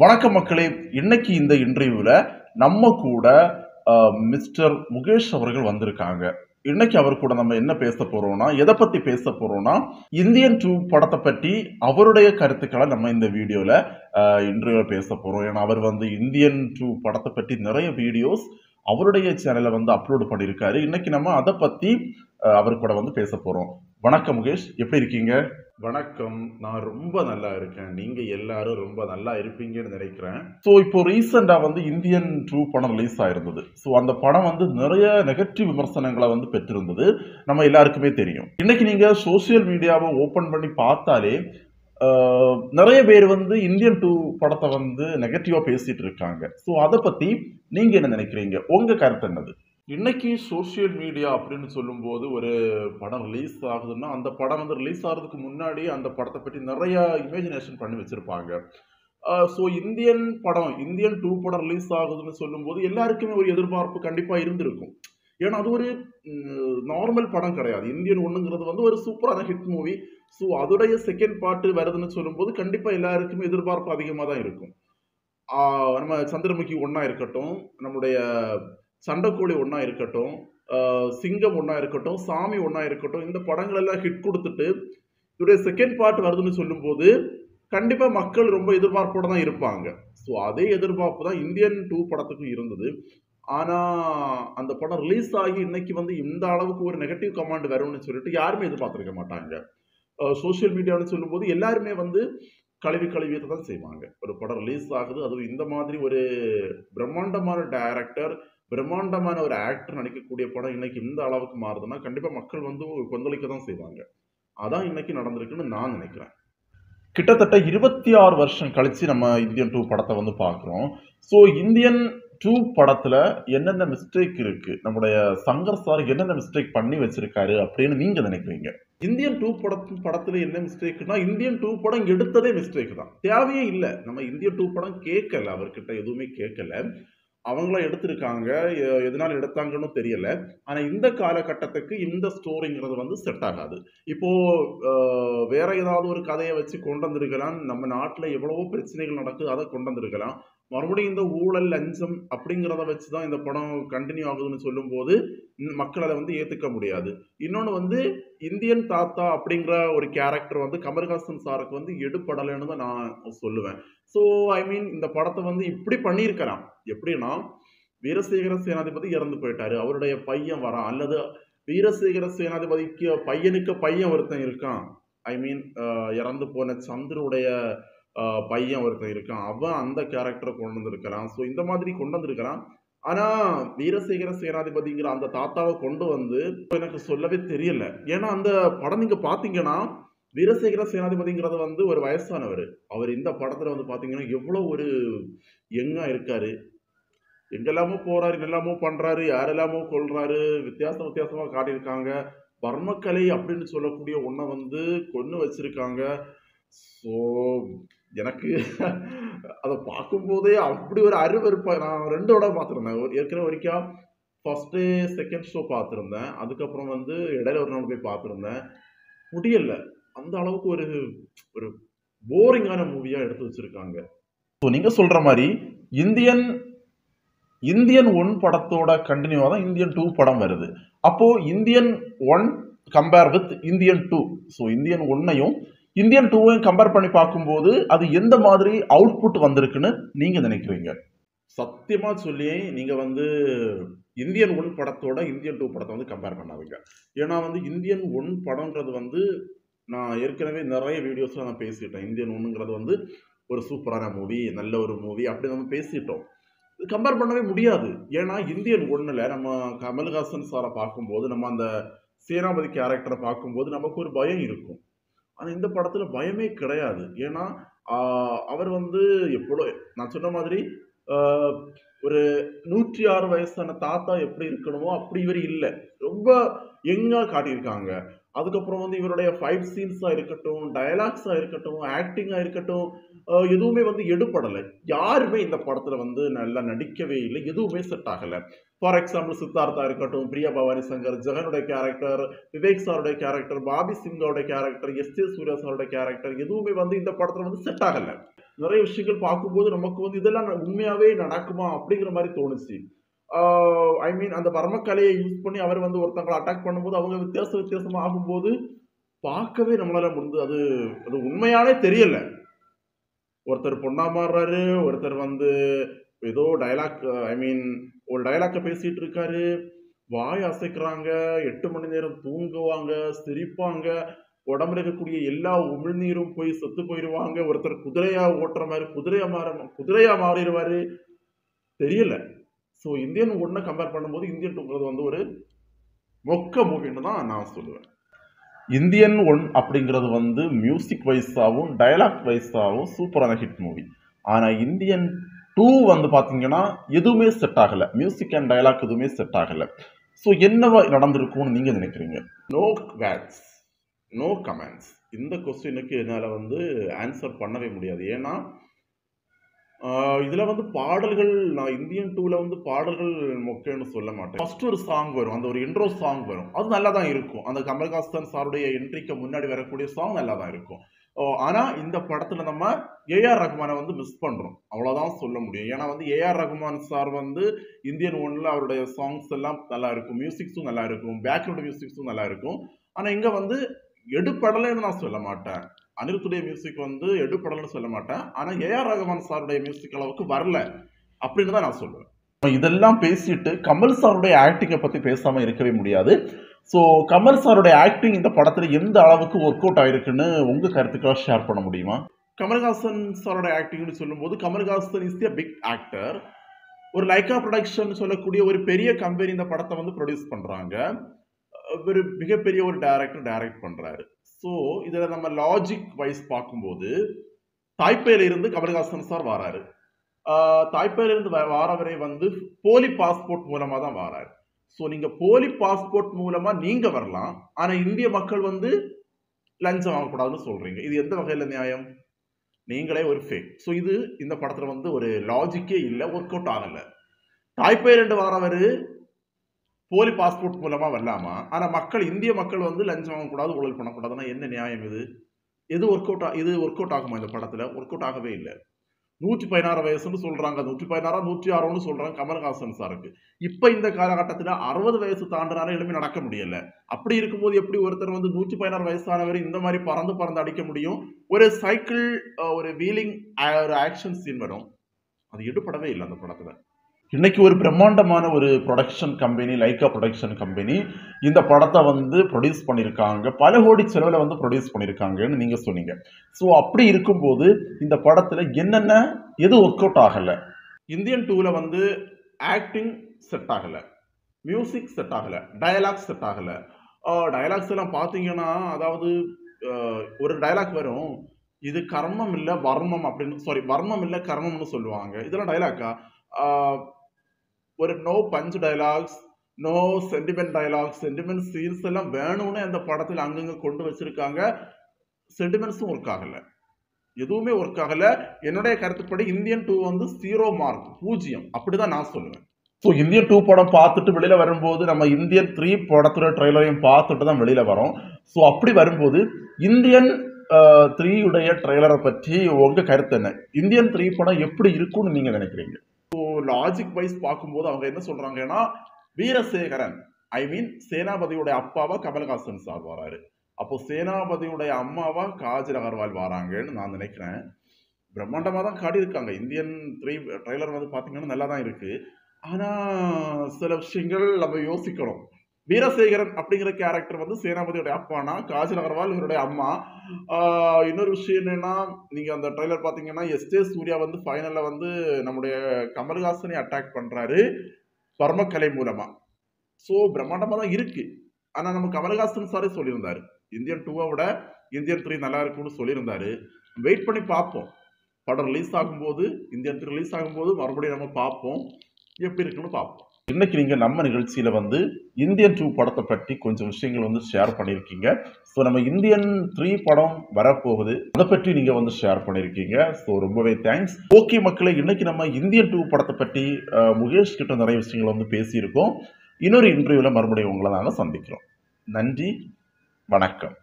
வணக்கம் மக்களே. இன்னைக்கு இந்த இன்டர்வியூல நம்ம கூட மிஸ்டர் முகேஷ் அவர்கள் வந்திருக்காங்க. இன்னைக்கு அவர் கூட நம்ம என்ன பேச போறோம்னா, எதை பத்தி பேச போறோம்னா, இந்தியன் 2 படத்தை பற்றி அவருடைய கருத்துக்களை நம்ம இந்த வீடியோல இன்டர்வியூல பேச போறோம். ஏன்னா அவர் இந்தியன் 2 படத்தை பற்றி நிறைய வீடியோஸ் அவருடைய சேனல்ல அப்லோட் பண்ணியிருக்காரு. இன்னைக்கு நம்ம அதை பத்தி அவர் கூட பேச போறோம். வணக்கம் முகேஷ், எப்படி இருக்கீங்க? வணக்கம். நான் ரொம்ப நல்லா இருக்கேன். நீங்க எல்லாரும் ரொம்ப நல்லா இருப்பீங்கன்னு நினைக்கிறேன். ஸோ இப்போ ரீசெண்டா இந்தியன் 2 படம் ரிலீஸ் ஆயிருந்தது. ஸோ அந்த படம் நிறைய நெகட்டிவ் விமர்சனங்களை பெற்றிருந்தது. நம்ம எல்லாருக்குமே தெரியும். இன்னைக்கு நீங்க சோசியல் மீடியாவை ஓபன் பண்ணி பார்த்தாலே நிறைய பேர் இந்தியன் 2 படத்தை நெகட்டிவா பேசிட்டு இருக்காங்க. ஸோ அதை பத்தி நீங்க என்ன நினைக்கிறீங்க? உங்க கருத்து என்னது? இன்னைக்கு சோசியல் மீடியா அப்படின்னு சொல்லும்போது ஒரு படம் ரிலீஸ் ஆகுதுன்னா அந்த படம் ரிலீஸ் ஆகிறதுக்கு முன்னாடி அந்த படத்தை பற்றி நிறைய இமேஜினேஷன் பண்ணி வச்சிருப்பாங்க. ஸோ இந்தியன் 2 படம் ரிலீஸ் ஆகுதுன்னு சொல்லும்போது எல்லாருக்குமே ஒரு எதிர்பார்ப்பு கண்டிப்பாக இருந்திருக்கும். ஏன்னா அது ஒரு நார்மல் படம் கிடையாது. இந்தியன் 1ங்கிறது ஒரு சூப்பரான ஹிட் மூவி. ஸோ அதோடைய செகண்ட் பார்ட் வருதுன்னு சொல்லும்போது கண்டிப்பாக எல்லாருக்குமே எதிர்பார்ப்பு அதிகமாக தான் இருக்கும். நம்ம சந்திரமுகி ஒன்றா இருக்கட்டும், நம்முடைய சண்டைக்கோழி ஒன்றா இருக்கட்டும், சிங்கம் ஒன்றா இருக்கட்டும், சாமி ஒன்றா இருக்கட்டும், இந்த படங்கள் எல்லாம் ஹிட் கொடுத்துட்டு இதோடைய செகண்ட் பார்ட் வருதுன்னு சொல்லும்போது கண்டிப்பாக மக்கள் ரொம்ப எதிர்பார்ப்போடு தான் இருப்பாங்க. ஸோ அதே எதிர்பார்ப்பு தான் இந்தியன் 2 படத்துக்கும் இருந்தது. ஆனால் அந்த படம் ரிலீஸ் ஆகி இன்னைக்கு இந்த அளவுக்கு ஒரு நெகட்டிவ் கமெண்ட் வரும்னு சொல்லிட்டு யாருமே எதிர்பார்த்துருக்க மாட்டாங்க. சோசியல் மீடியான்னு சொல்லும்போது எல்லாருமே கழுவியத்தை தான் செய்வாங்க. ஒரு படம் ரிலீஸ் ஆகுது, அதுவும் இந்த மாதிரி ஒரு பிரம்மாண்டமான டைரக்டர், பிரம்மாண்டமான ஒரு ஆக்டர் நடிக்கக்கூடிய படம் இன்னைக்கு இந்த அளவுக்கு மாறுதுன்னா கண்டிப்பா மக்கள் கொந்தளிக்க தான் செய்வாங்க. அதான் இன்னைக்கு நடந்திருக்குன்னு நான் நினைக்கிறேன். கிட்டத்தட்ட 26 வருஷம் கழிச்சு நம்ம இந்தியன் 2 படத்தை பார்க்குறோம். ஸோ இந்தியன் 2 படத்துல என்னென்ன மிஸ்டேக் இருக்கு, நம்முடைய சங்கர் சார் என்னென்ன மிஸ்டேக் பண்ணி வச்சிருக்காரு அப்படின்னு நீங்க நினைக்கிறீங்க? இந்தியன் 2 படத்துல என்ன மிஸ்டேக்னா, இந்தியன் 2 படம் எடுத்ததே மிஸ்டேக் தான். தேவையே இல்லை. நம்ம இந்தியன் 2 படம் கேட்கல, அவர்கிட்ட எதுவுமே கேட்கல. அவங்களா எடுத்திருக்காங்க. எதனால எடுத்தாங்கன்னு தெரியல. ஆனா இந்த காலகட்டத்துக்கு இந்த ஸ்டோரிங்கிறது செட் ஆகாது. இப்போ வேற ஏதாவது ஒரு கதையை வச்சு கொண்டு வந்திருக்கலாம். நம்ம நாட்டுல எவ்வளவோ பிரச்சனைகள் நடக்குது, அதை கொண்டு வந்திருக்கலாம். மறுபடியும் இந்த ஊழல், லஞ்சம் அப்படிங்கிறத வச்சுதான் இந்த படம் கண்டினியூ ஆகுதுன்னு சொல்லும்போது மக்கள் அதை ஏத்துக்க முடியாது. இன்னொன்னு இந்தியன் தாத்தா அப்படிங்கிற ஒரு கேரக்டர் கமல்ஹாசன் சாருக்கு எடுபடலைன்னு தான் நான் சொல்லுவேன். ஸோ ஐ மீன் இந்த படத்தை இப்படி பண்ணியிருக்கலாம். எப்படின்னா, வீரசேகர சேனாதிபதி இறந்து போயிட்டாரு, அவருடைய பையன் வரான், அல்லது வீரசேகர சேனாதிபதிக்கு பையனுக்கு பையன் ஒருத்தன் இருக்கான். ஐ மீன் இறந்து போன சந்துருடைய பையன் ஒருத்தன் இருக்கான், அவன் அந்த கேரக்டரை கொண்டு வந்திருக்கலாம். ஸோ இந்த மாதிரி கொண்டு வந்திருக்கலாம். ஆனா வீரசேகர சேனாதிபதிங்கிற அந்த தாத்தாவை கொண்டு எனக்கு சொல்லவே தெரியல. ஏன்னா அந்த படம் நீங்க பாத்தீங்கன்னா, வீரசேகர சேனாதிபதிங்கிறது ஒரு வயசானவர். அவர் இந்த படத்துல பாத்தீங்கன்னா எவ்வளவு ஒரு யங்கா இருக்காரு. எங்கெல்லாமோ போறாரு, என்னெல்லாமோ பண்றாரு, யாரெல்லாமோ கொல்றாரு, வித்தியாசமா காட்டியிருக்காங்க. பர்மக்கலை அப்படின்னு சொல்லக்கூடிய ஒன்றை கொன்னு வச்சிருக்காங்க. ஸோ எனக்கு அதை பார்க்கும்போதே அப்படி ஒரு அருவருப்பா. நான் 2 தடவை பார்த்துருந்தேன். ஏற்கனவே ஒருக்கா ஃபர்ஸ்ட் செகண்ட் ஷோ பார்த்துருந்தேன். அதுக்கப்புறம் இடையில ஒரு நாள் போய் பார்த்துருந்தேன். முடியல. அந்த அளவுக்கு ஒரு ஒரு போரிங்கான மூவியா எடுத்து வச்சிருக்காங்க. ஸோ நீங்க சொல்ற மாதிரி இந்தியன் 1 படத்தோட கண்டினியூவா தான் இந்தியன் 2 படம் வருது. அப்போ Indian 1 compare with Indian 2. So Indian 1ஐயும் இந்தியன் 2ஐயும் கம்பேர் பண்ணி பார்க்கும்போது அது எந்த மாதிரி அவுட்புட் வந்திருக்குன்னு நீங்க நினைக்கிறீங்க? சத்தியமா சொல்லி நீங்க இந்தியன் 1 படத்தோட இந்தியன் 2 படத்தை கம்பேர் பண்ணாதீங்க. ஏன்னா இந்தியன் 1 படம்ன்றது நான் ஏற்கனவே நிறைய வீடியோஸ்ல நான் பேசிட்டேன். இந்தியன் 1ங்கிறது ஒரு சூப்பரான மூவி, நல்ல ஒரு மூவி அப்படி நம்ம பேசிட்டோம். கம்பேர் பண்ணவே முடியாது. ஏன்னா இந்தியன் 1ல நம்ம கமல்ஹாசன் சாரை பார்க்கும்போது, நம்ம அந்த சேனாபதி கேரக்டரை பார்க்கும்போது நமக்கு ஒரு பயம் இருக்கும். ஆனா இந்த படத்துல பயமே கிடையாது. ஏன்னா அவர் எப்படோ நான் சொன்ன மாதிரி ஒரு 106 வயசான தாத்தா எப்படி இருக்கணுமோ அப்படி இவர் இல்லை. ரொம்ப யங்கா காட்டியிருக்காங்க. அதுக்கப்புறம் இவருடைய ஃபைட் சீன்ஸா இருக்கட்டும், டயலாக்ஸா இருக்கட்டும், ஆக்டிங்கா இருக்கட்டும், எதுவுமே எடுபடலை. யாருமே இந்த படத்துல நல்லா நடிக்கவே இல்லை. எதுவுமே செட் ஆகலை. ஃபார் எக்ஸாம்பிள் சித்தார்த்தா இருக்கட்டும், பிரியா பவானி சங்கர், ஜெகனுடைய கேரக்டர், விவேக் சாருடைய கேரக்டர், பாபி சிங்கோட கேரக்டர், எஸ்.ஏ. சூர்யா சாருடைய கேரக்டர் எதுவுமே இந்த படத்துல செட் ஆகலை. நிறைய விஷயங்கள் பார்க்கும்போது நமக்கு வந்து இதெல்லாம் உண்மையாவே நடக்குமா அப்படிங்கிற மாதிரி தோணுச்சு. ஐ மீன் அந்த வர்மக்கலையை யூஸ் பண்ணி அவர் வந்து ஒருத்தவங்கள அட்டாக் பண்ணும்போது அவங்க வித்தியாசமா ஆகும்போது பார்க்கவே நம்மளால முடிஞ்சது. அது அது உண்மையானே தெரியல. ஒருத்தர் பொண்ணா மாறுறாரு, ஒருத்தர் வந்து ஏதோ டயலாக் ஐ மீன் ஒரு டயலாக்க பேசிட்டு இருக்காரு. வாய் அசைக்கிறாங்க, 8 மணி நேரம் தூங்குவாங்க, சிரிப்பாங்க. உடம்புல இருக்கக்கூடிய எல்லா உமிழ்நீரும் போய் செத்து போயிருவாங்க. ஒருத்தர் குதிரையா ஓட்டுற மாரி குதிரையா மாறிருவாரு. தெரியல. ஸோ இந்தியன் 1 கம்பேர் பண்ணும்போது இந்தியன் 2ங்கிறது வந்து ஒரு மொக்க மூவின்னு தான் நான் சொல்லுவேன். இந்தியன் 1 அப்படிங்கிறது வந்து மியூசிக் வைஸாவும், டயலாக் வைஸாவும் சூப்பரான ஹிட் மூவி. ஆனா இந்தியன் 2 வந்து பார்த்தீங்கன்னா, எதுவுமே செட் ஆகல. மியூசிக் அண்ட் டயலாக் எதுவுமே செட் ஆகல. ஸோ என்னவா நடந்திருக்கும்னு நீங்க நினைக்கிறீங்க? No words, no comments. இந்த கொஸ்டினுக்கு என்னால வந்து ஆன்சர் பண்ணவே முடியாது. ஏன்னா, இதுல வந்து பாடல்கள் நான் இந்தியன் 2ல வந்து பாடல்கள் மொக்கைன்னு சொல்ல மாட்டேன். ஃபர்ஸ்ட் ஒரு சாங் வரும். அந்த ஒரு இன்ட்ரோ சாங் வரும். அது நல்லா தான் இருக்கும். அந்த கமல்ஹாசன் சாருடைய என்ட்ரிக்கு முன்னாடி வரக்கூடிய சாங் நல்லா தான் இருக்கும். ஆனா இந்த படத்துல நம்ம ஏஆர் ரகுமானை வந்து மிஸ் பண்றோம். அவ்வளவுதான் சொல்ல முடியும். ஏன்னா வந்து ஏஆர் ரகுமான் சார் வந்து இந்தியன் 1ல அவருடைய சாங்ஸ் எல்லாம் நல்லா இருக்கும். மியூசிக்ஸும் நல்லா இருக்கும். பேக்ரவுண்ட் மியூசிக்ஸும் நல்லா இருக்கும். ஆனா இங்க வந்து எடுபடலைன்னு நான் சொல்ல மாட்டேன். அனிருத்துடைய மியூசிக் வந்து எடுபடலைன்னு சொல்ல மாட்டேன். ஆனா ஏஆர் ரகுமான் சாருடைய மியூசிக் அளவுக்கு வரல அப்படின்னு தான் நான் சொல்லுவேன். இதெல்லாம் பேசிட்டு கமல் சாருடைய ஆக்டிங்கை பத்தி பேசாம இருக்கவே முடியாது. ஸோ கமல் சாருடைய ஆக்டிங் இந்த படத்துல எந்த அளவுக்கு ஒர்க் அவுட் ஆயிருக்குன்னு உங்க கருத்துக்களை ஷேர் பண்ண முடியுமா? கமல்ஹாசன் சாரோட ஆக்டிங்னு சொல்லும்போது Kamal Haasan is a big actor. ஒரு லைக்கா ப்ரொடக்ஷன் சொல்லக்கூடிய ஒரு பெரிய கம்பெனி இந்த படத்தை வந்து ப்ரொடியூஸ் பண்றாங்க. ஒரு மிகப்பெரிய ஒரு டைரக்டர் டைரக்ட் பண்றாரு. ஸோ இதுல நம்ம லாஜிக் வைஸ் பார்க்கும்போது தாய்ப்பேல இருந்து கமல்ஹாசன் சார் வாராரு. தாய்ப்பேல இருந்து வாரவரை வந்து போலி பாஸ்போர்ட் மூலமா தான் வாராரு. ஸோ நீங்க போலி பாஸ்போர்ட் மூலமா நீங்க வரலாம். ஆனா இந்திய மக்கள் வந்து லஞ்சம் வாங்கக்கூடாதுன்னு சொல்றீங்க. இது எந்த வகையில நியாயம்? நீங்களே ஒரு ஃபேக். ஸோ இது இந்த படத்துல வந்து ஒரு லாஜிக்கே இல்ல. ஒர்க் அவுட் ஆகல. தாய்ப்பேல இருந்து வாரவரு போலி பாஸ்போர்ட் மூலமா வரலாமா? ஆனா இந்திய மக்கள் வந்து லஞ்சம் வாங்கக்கூடாது, ஊழல் பண்ணக்கூடாதுன்னா என்ன நியாயம் இது? இது ஒர்க் அவுட் ஆகுமா இந்த படத்துல? ஒர்க் அவுட் ஆகவே இல்ல. 116 வயசுன்னு சொல்றாங்க. 116 106ன்னு சொல்றாங்க கமல்ஹாசன் சாருக்கு. இப்ப இந்த காலகட்டத்துல 60 வயசு தாண்டினாலும் எழுப்பி நடக்க முடியல. அப்படி இருக்கும்போது எப்படி ஒருத்தர் வந்து 116 வயசானவர் இந்த மாதிரி பறந்து பறந்து அடிக்க முடியும்? ஒரு சைக்கிள் ஒரு வீலிங் ஒரு ஆக்ஷன் சீன் வரும். அது எடுபடவே இல்ல அந்த படத்துல. இன்னைக்கு ஒரு பிரம்மாண்டமான ஒரு production company Lyca production company இந்த படத்தை வந்து ப்ரொடியூஸ் பண்ணியிருக்காங்க. பல கோடி செலவில் வந்து ப்ரொடியூஸ் பண்ணியிருக்காங்கன்னு நீங்க சொன்னீங்க. ஸோ அப்படி இருக்கும்போது இந்த படத்துல என்னென்ன எது ஒர்க் அவுட் ஆகல? இந்தியன் 2ல வந்து ஆக்டிங் செட் ஆகல, மியூசிக் செட் ஆகல, டயலாக் செட் ஆகல. டயலாக்ஸ் எல்லாம் பார்த்தீங்கன்னா அதாவது ஒரு டயலாக் வரும். இது கர்மம் இல்ல வர்மம் அப்படின்னு வர்மம் இல்ல கர்மம்னு சொல்லுவாங்க. இதெல்லாம் டயலாக்கா? ஒரு no punch dialogues, no sentiment dialogues, sentiment scenes எல்லாம் வேணும்னு அந்த படத்தில் அங்கங்க கொண்டு வச்சிருக்காங்க. சென்டிமெண்ட்ஸும் ஒர்க் ஆகல. எதுவுமே ஒர்க் ஆகல. என்னுடைய கருத்துப்படி இந்தியன் 2 வந்து 0 மார்க், 0 அப்படிதான் நான் சொல்லுவேன். ஸோ இந்தியன் 2 படம் பார்த்துட்டு வெளியில வரும்போது நம்ம இந்தியன் 3 படத்தோட ட்ரெய்லரையும் பார்த்துட்டு தான் வெளியில வரோம். ஸோ அப்படி வரும்போது இந்தியன் 3 உடைய ட்ரெய்லரை பற்றி உங்க கருத்து என்ன? இந்தியன் 3 படம் எப்படி இருக்கும்னு நீங்க நினைக்கிறீங்க? லாஜிக் வைஸ் பார்க்கும்போது அவங்க என்ன சொல்றாங்கன்னா வீரசேகரன் ஐ மீன் சேனாபதியுடைய அப்பாவா கமல்ஹாசன் சார் வராரு. அப்போ சேனாபதியுடைய அம்மாவா காஜல் அகர்வால் வராங்கன்னு நான் நினைக்கிறேன். பிரம்மாண்டமா தான் காட்டியிருக்காங்க. இந்தியன் 3 ட்ரெய்லர் வந்து பாத்தீங்கன்னா நல்லா தான் இருக்கு. ஆனா சில விஷயங்கள் நம்ம யோசிக்கணும். வீரசேகரன் அப்படிங்கிற கேரக்டர் வந்து சேனாபதியோட அப்பானா, காஜல் அகர்வால் இவருடைய அம்மா. இன்னொரு விஷயம் என்னன்னா, நீங்க அந்த ட்ரெய்லர் பாத்தீங்கன்னா எஸ்.ஜே. சூர்யா வந்து ஃபைனல்ல வந்து நம்முடைய கமல்ஹாசனை அட்டாக் பண்றாரு பர்மக்கலை மூலமா. ஸோ பிரம்மாண்டமா தான் இருக்கு. ஆனா நம்ம கமல்ஹாசன் சாரே சொல்லியிருந்தாரு, இந்தியன் 2 விட இந்தியன் 3 நல்லா இருக்கும்னு சொல்லியிருந்தாரு. வெயிட் பண்ணி பார்ப்போம். படம் ரிலீஸ் ஆகும்போது, இந்தியன் 3 ரிலீஸ் ஆகும்போது மறுபடியும் நம்ம பார்ப்போம். எப்படி இருக்குன்னு பார்ப்போம். இன்னைக்கு நீங்க நம்ம நிகழ்ச்சியில வந்து இந்தியன் 2 படத்தை பற்றி கொஞ்சம் விஷயங்கள் வந்து ஷேர் பண்ணியிருக்கீங்க. ஸோ நம்ம இந்தியன் 3 படம் வரப்போகுது. அதை பற்றி நீங்க வந்து ஷேர் பண்ணியிருக்கீங்க. ஸோ ரொம்பவே தேங்க்ஸ். ஓகே மக்களே, இன்னைக்கு நம்ம இந்தியன் 2 படத்தை பற்றி முகேஷ் கிட்ட நிறைய விஷயங்கள் வந்து பேசியிருக்கோம். இன்னொரு இன்டர்வியூல மறுபடியும் உங்களை நாங்கள் சந்திக்கிறோம். நன்றி, வணக்கம்.